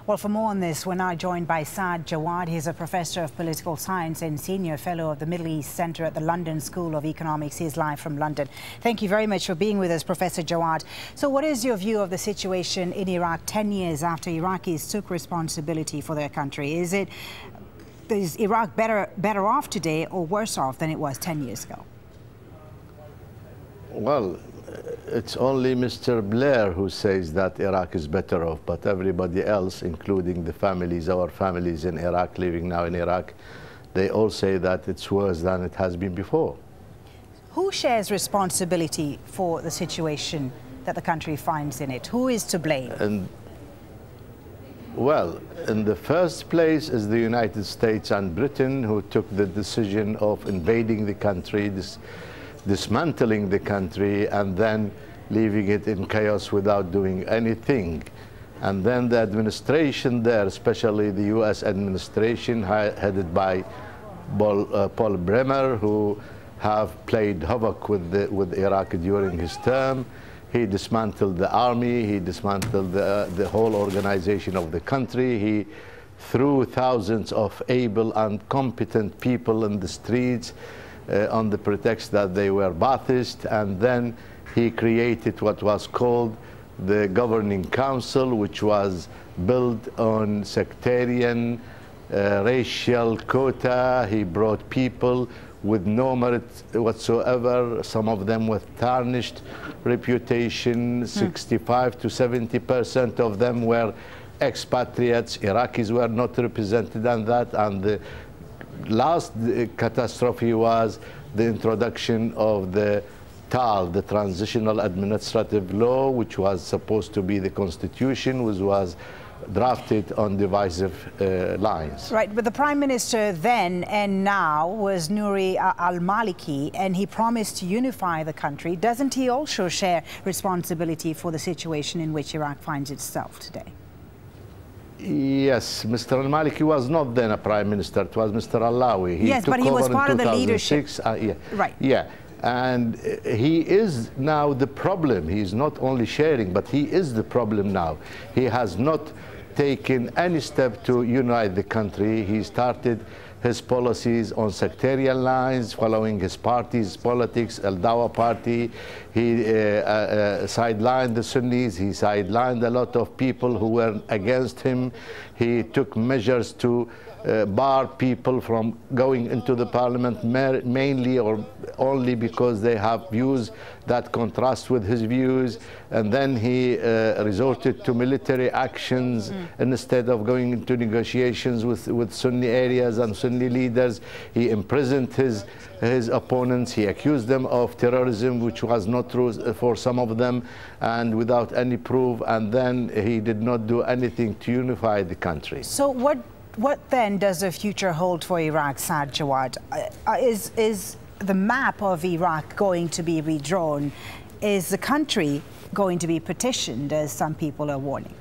Well, for more on this, we're now joined by Saad Jawad. He's a professor of political science and senior fellow of the Middle East Centre at the London School of Economics. He's live from London. Thank you very much for being with us, Professor Jawad. So what is your view of the situation in Iraq 10 years after Iraqis took responsibility for their country? Is Iraq better off today or worse off than it was 10 years ago? Well, it's only Mr. Blair who says that Iraq is better off, but everybody else, including the families, our families in Iraq, living now in Iraq, they all say that it's worse than it has been before. Who shares responsibility for the situation that the country finds in it? Who is to blame? Well, in the first place is the United States and Britain, who took the decision of invading the country, dismantling the country, and then leaving it in chaos without doing anything. And then the administration there, especially the U.S. administration headed by Paul Bremer, who have played havoc with Iraq during his term. He dismantled the army, he dismantled the whole organization of the country. He threw thousands of able and competent people in the streets on the pretext that they were Ba'athist, and then he created what was called the Governing Council, which was built on sectarian, racial quota. He brought people with no merit whatsoever, some of them with tarnished reputation. 65 to 70% of them were expatriates. Iraqis were not represented in that, and the last catastrophe was the introduction of the TAL, the Transitional Administrative Law, which was supposed to be the constitution, which was drafted on divisive lines. Right, but the Prime Minister then and now was Nouri al-Maliki, and he promised to unify the country. Doesn't he also share responsibility for the situation in which Iraq finds itself today? Yes, Mr. al-Maliki was not then a prime minister. It was Mr. Allawi. Yes, but he was part of the leadership. Yeah. Right. Yeah, and he is now the problem. He's not only sharing, but he is the problem now. He has not taken any step to unite the country. He started his policies on sectarian lines, following his party's politics, Al-Dawa party. He sidelined the Sunnis. He sidelined a lot of people who were against him. He took measures to bar people from going into the parliament, mainly or only because they have views that contrast with his views. And then he resorted to military actions instead of going into negotiations with Sunni areas and Sunni leaders. He imprisoned his opponents. He accused them of terrorism, which was not true for some of them, and without any proof. And then he did not do anything to unify the country. So what then does the future hold for Iraq, Saad Jawad? Is the map of Iraq going to be redrawn? Is the country going to be partitioned, as some people are warning?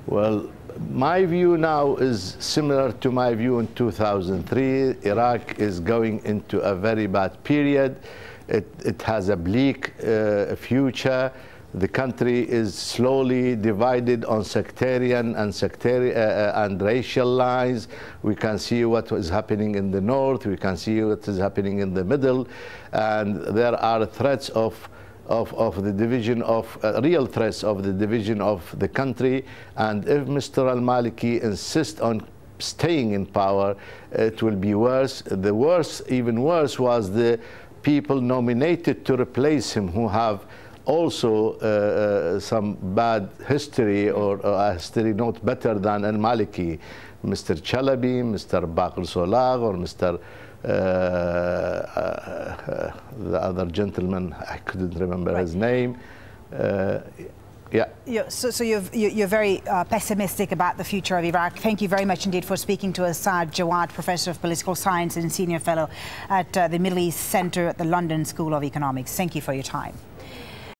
Well, my view now is similar to my view in 2003. Iraq is going into a very bad period. It has a bleak future. The country is slowly divided on sectarian and racial lines. We can see what is happening in the north. We can see what is happening in the middle. And there are threats of the division of, real threats of the division of the country. And if Mr. al-Maliki insists on staying in power, it will be worse. The worst, even worse, was the people nominated to replace him, who have also some bad history, or a history not better than al-Maliki. Mr. Chalabi, Mr. Baqir Solag, or Mr. The other gentleman, I couldn't remember his name. Yeah. So you're very pessimistic about the future of Iraq. Thank you very much indeed for speaking to us, Saad Jawad, Professor of Political Science and Senior Fellow at the Middle East Centre at the London School of Economics. Thank you for your time.